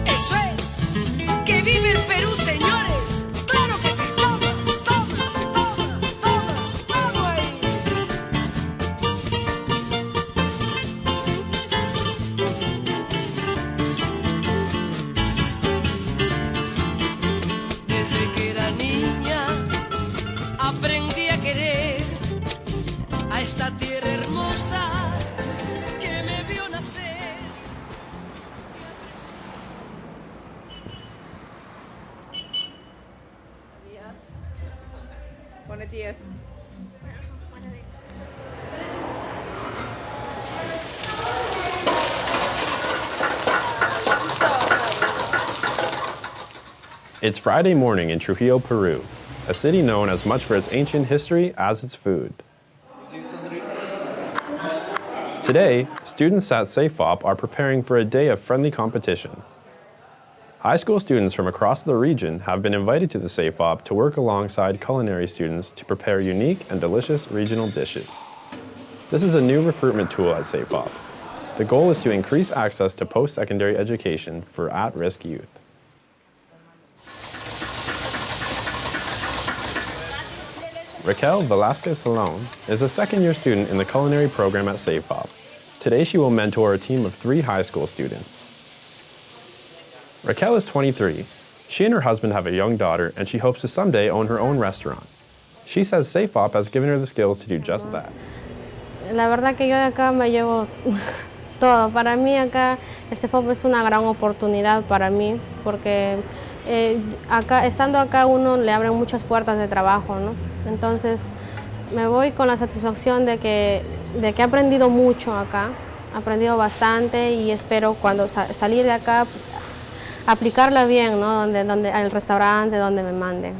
Eso es, que vive el Perú, señores. Claro que sí, toma, toma, toma, toma, vamos ahí. Desde que era niña aprendí a querer a esta tierra hermosa que me vio nacer. Buenos días. It's Friday morning in Trujillo, Peru, a city known as much for its ancient history as its food. Today, students at CEFOP are preparing for a day of friendly competition. High school students from across the region have been invited to the CEFOP to work alongside culinary students to prepare unique and delicious regional dishes. This is a new recruitment tool at CEFOP. The goal is to increase access to post-secondary education for at-risk youth. Raquel Velasquez Salon is a second-year student in the culinary program at CEFOP. Today she will mentor a team of 3 high school students. Raquel is 23. She and her husband have a young daughter, and she hopes to someday own her own restaurant. She says CEFOP has given her the skills to do just that. La verdad que yo de acá me llevo todo. Para mí acá el CEFOP es una gran oportunidad para mí, porque estando acá uno le abren muchas puertas de trabajo, ¿no? Entonces me voy con la satisfacción de que he aprendido mucho acá, he aprendido bastante y espero cuando salir de acá aplicarla bien, ¿no? Al restaurante, donde me manden.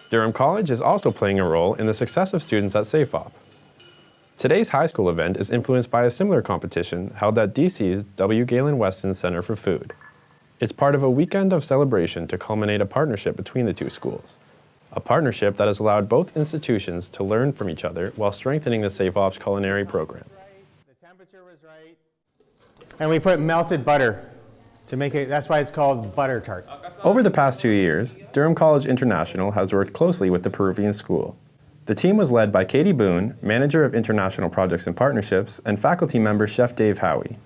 Durham College is also playing a role in the success of students at CEFOP. Today's high school event is influenced by a similar competition held at DC's W. Galen Weston Center for Food. It's part of a weekend of celebration to culminate a partnership between the 2 schools. A partnership that has allowed both institutions to learn from each other while strengthening the CEFOP's culinary program. The temperature was right. And we put melted butter to make it, that's why it's called butter tart. Over the past 2 years, Durham College International has worked closely with the Peruvian school. The team was led by Katie Boone, Manager of International Projects and Partnerships, and faculty member Chef Dave Howie.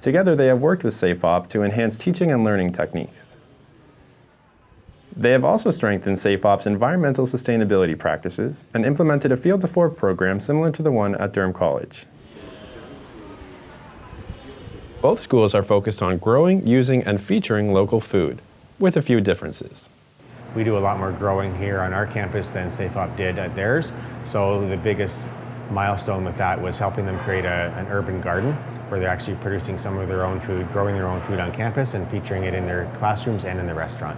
Together, they have worked with CEFOP to enhance teaching and learning techniques. They have also strengthened CEFOP's environmental sustainability practices and implemented a Field to Fork program similar to the one at Durham College. Both schools are focused on growing, using, and featuring local food, with a few differences. We do a lot more growing here on our campus than CEFOP did at theirs. So the biggest milestone with that was helping them create an urban garden where they're actually producing some of their own food, growing their own food on campus and featuring it in their classrooms and in the restaurant.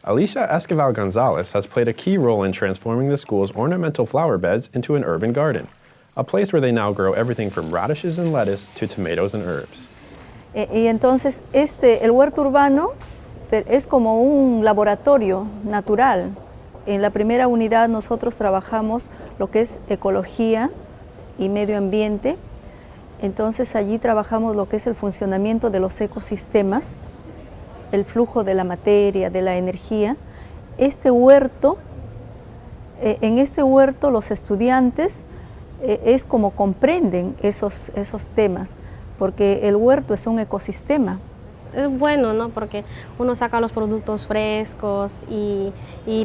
Alicia Esquivel Gonzalez has played a key role in transforming the school's ornamental flower beds into an urban garden, a place where they now grow everything from radishes and lettuce to tomatoes and herbs. Y entonces el huerto urbano es como un laboratorio natural. En la primera unidad nosotros trabajamos lo que es ecología y medio ambiente. Entonces allí trabajamos lo que es el funcionamiento de los ecosistemas, el flujo de la materia, de la energía. En este huerto los estudiantes es como comprenden esos temas, porque el huerto es un ecosistema. Es bueno, ¿no? Porque uno saca los productos frescos y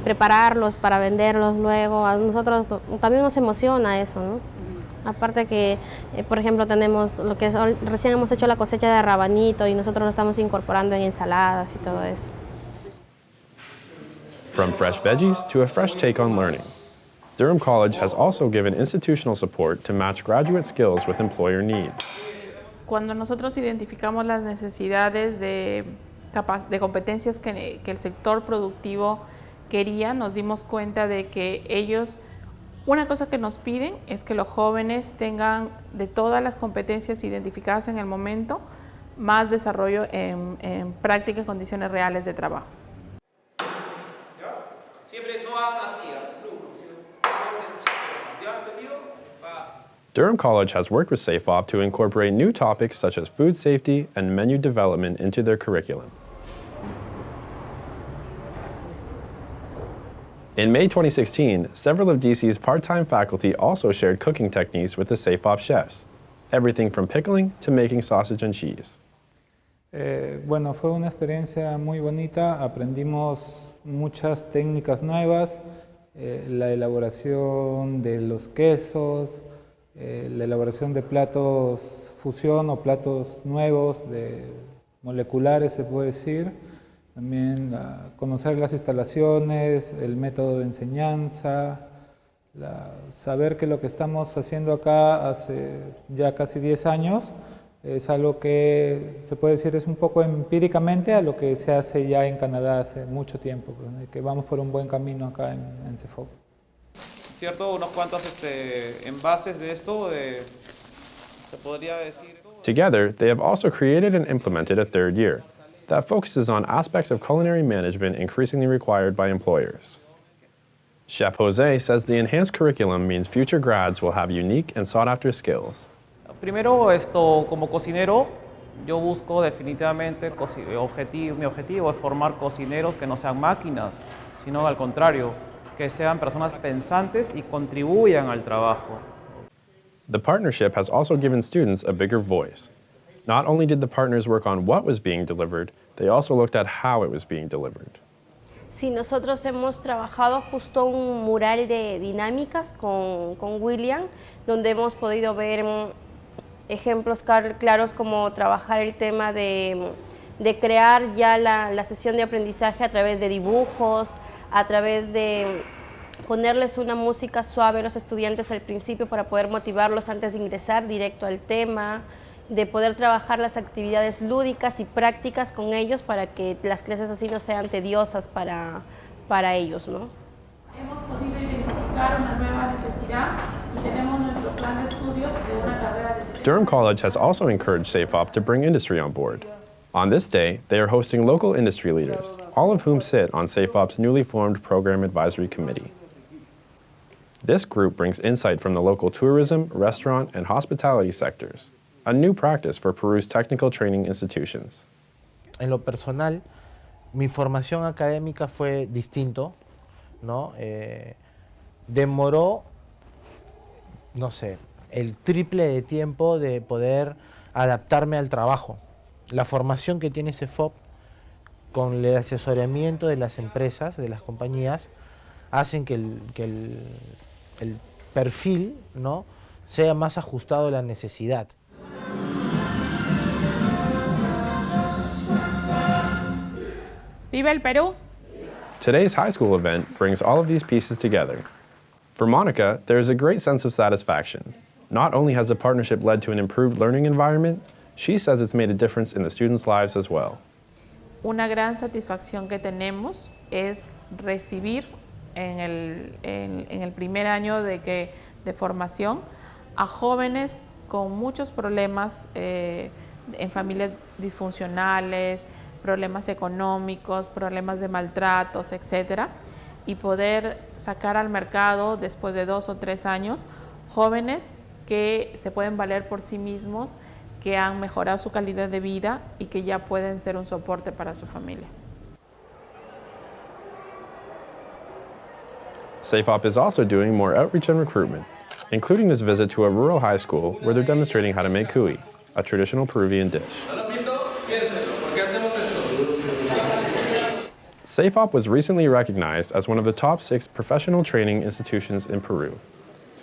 prepararlos para venderlos luego. A nosotros también nos emociona eso, ¿no? Aparte que, por ejemplo, tenemos lo que es, recién hemos hecho la cosecha de rabanito y nosotros lo estamos incorporando en ensaladas y todo eso. From fresh veggies to a fresh take on learning, Durham College has also given institutional support to match graduate skills with employer needs. Cuando nosotros identificamos las necesidades de competencias que el sector productivo quería, nos dimos cuenta de que ellos, una cosa que nos piden es que los jóvenes tengan de todas las competencias identificadas en el momento, más desarrollo en práctica y condiciones reales de trabajo. Siempre no hagan así, Durham College has worked with CEFOP to incorporate new topics such as food safety and menu development into their curriculum. In May 2016, several of DC's part-time faculty also shared cooking techniques with the CEFOP chefs, everything from pickling to making sausage and cheese. Bueno, fue una experiencia muy bonita, aprendimos muchas técnicas nuevas, la elaboración de los quesos, la elaboración de platos fusión o platos nuevos, moleculares se puede decir, también conocer las instalaciones, el método de enseñanza, saber que lo que estamos haciendo acá hace ya casi 10 años es algo que se puede decir es un poco empíricamente a lo que se hace ya en Canadá hace mucho tiempo, que vamos por un buen camino acá en CEFOP. ¿Cierto? Unos cuantos envases de esto, se podría decir. Together, they have also created and implemented a third year that focuses on aspects of culinary management increasingly required by employers. Chef Jose says the enhanced curriculum means future grads will have unique and sought-after skills. Primero, como cocinero, yo busco definitivamente, mi objetivo es formar cocineros que no sean máquinas, sino al contrario, que sean personas pensantes y contribuyan al trabajo. The partnership has also given students a bigger voice. Not only did the partners work on what was being delivered, they also looked at how it was being delivered. Sí, nosotros hemos trabajado justo un mural de dinámicas con William, donde hemos podido ver ejemplos claros como trabajar el tema de crear ya la sesión de aprendizaje a través de dibujos, a través de ponerles una música suave a los estudiantes al principio para poder motivarlos antes de ingresar directo al tema, de poder trabajar las actividades lúdicas y prácticas con ellos para que las clases así no sean tediosas para ellos, ¿no? Hemos podido identificar una nueva necesidad y tenemos nuestro plan de estudios de una carrera de... Durham College has also encouraged CEFOP to bring industry on board. On this day, they are hosting local industry leaders, all of whom sit on CEFOP's newly formed Program Advisory Committee. This group brings insight from the local tourism, restaurant, and hospitality sectors, a new practice for Peru's technical training institutions. En lo personal, mi formación académica fue distinto, ¿no? Demoró, no sé, el triple de tiempo de poder adaptarme al trabajo. La formación que tiene CEFOP con el asesoramiento de las empresas, de las compañías, hacen que el perfil, ¿no?, sea más ajustado a la necesidad. ¡Viva el Perú! Today's high school event brings all of these pieces together. For Monica, there is a great sense of satisfaction. Not only has the partnership led to an improved learning environment, she says it's made a difference in the students' lives as well. Una gran satisfacción que tenemos es recibir en el primer año de formación a jóvenes con muchos problemas en familias disfuncionales, problemas económicos, problemas de maltratos, etc. Y poder sacar al mercado después de 2 o 3 años jóvenes que se pueden valer por sí mismos, que han mejorado su calidad de vida y que ya pueden ser un soporte para su familia. CEFOP is also doing more outreach and recruitment, including this visit to a rural high school where they're demonstrating how to make cuy, a traditional Peruvian dish. CEFOP was recently recognized as one of the top 6 professional training institutions in Peru.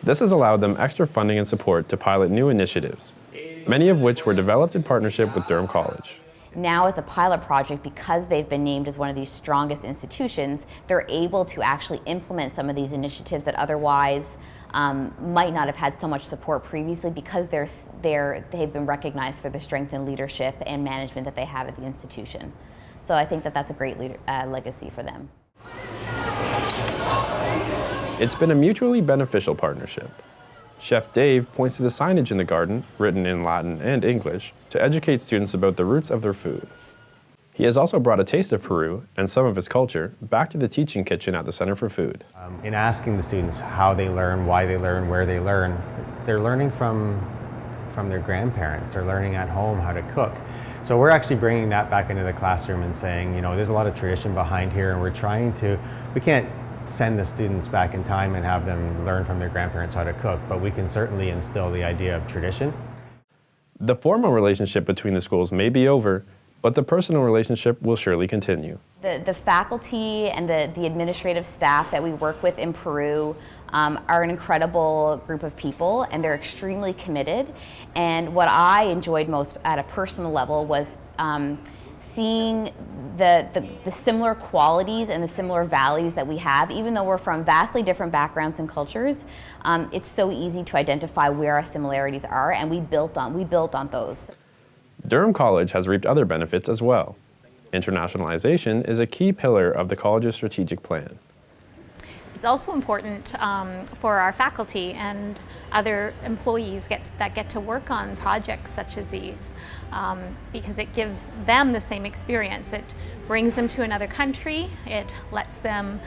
This has allowed them extra funding and support to pilot new initiatives, many of which were developed in partnership with Durham College. Now as a pilot project, because they've been named as one of these strongest institutions, they're able to actually implement some of these initiatives that otherwise might not have had so much support previously, because they've been recognized for the strength in leadership and management that they have at the institution. So I think that that's a great legacy for them. It's been a mutually beneficial partnership. Chef Dave points to the signage in the garden, written in Latin and English, to educate students about the roots of their food. He has also brought a taste of Peru and some of its culture back to the teaching kitchen at the Center for Food. In asking the students how they learn, why they learn, where they learn, they're learning from their grandparents. They're learning at home how to cook. So we're actually bringing that back into the classroom and saying, you know, there's a lot of tradition behind here, and we can't send the students back in time and have them learn from their grandparents how to cook, but we can certainly instill the idea of tradition. The formal relationship between the schools may be over, but the personal relationship will surely continue. The faculty and the administrative staff that we work with in Peru are an incredible group of people, and they're extremely committed. And what I enjoyed most at a personal level was seeing the similar qualities and the similar values that we have. Even though we're from vastly different backgrounds and cultures, it's so easy to identify where our similarities are, and we built on those. Durham College has reaped other benefits as well. Internationalization is a key pillar of the college's strategic plan. It's also important for our faculty and other employees that get to work on projects such as these because it gives them the same experience. It brings them to another country. It lets them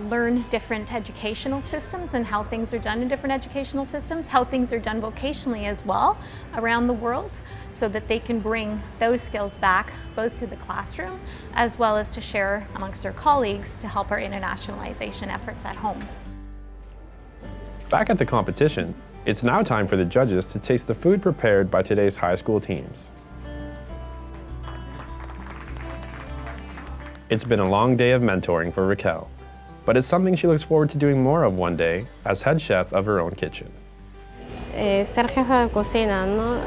learn different educational systems and how things are done in different educational systems, how things are done vocationally as well around the world, so that they can bring those skills back both to the classroom as well as to share amongst their colleagues to help our internationalization efforts at home. Back at the competition, it's now time for the judges to taste the food prepared by today's high school teams. It's been a long day of mentoring for Raquel, but it's something she looks forward to doing more of one day as head chef of her own kitchen. Ser jefa de cocina, ¿no?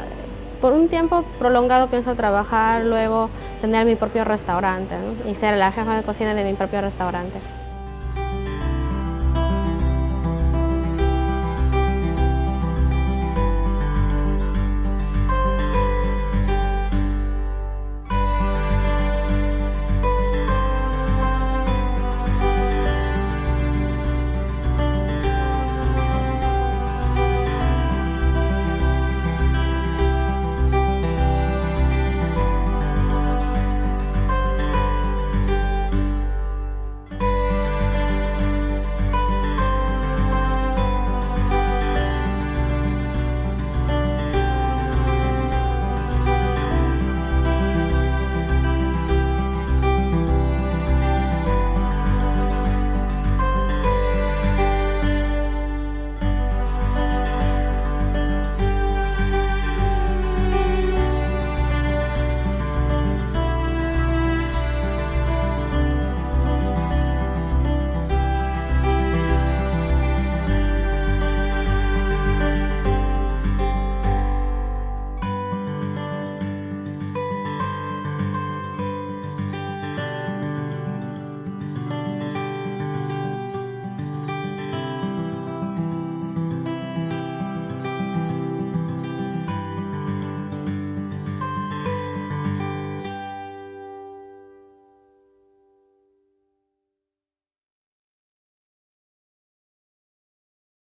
Por un tiempo prolongado pienso trabajar, luego tener mi propio restaurante, ¿no? Y ser la jefa de cocina de mi propio restaurante.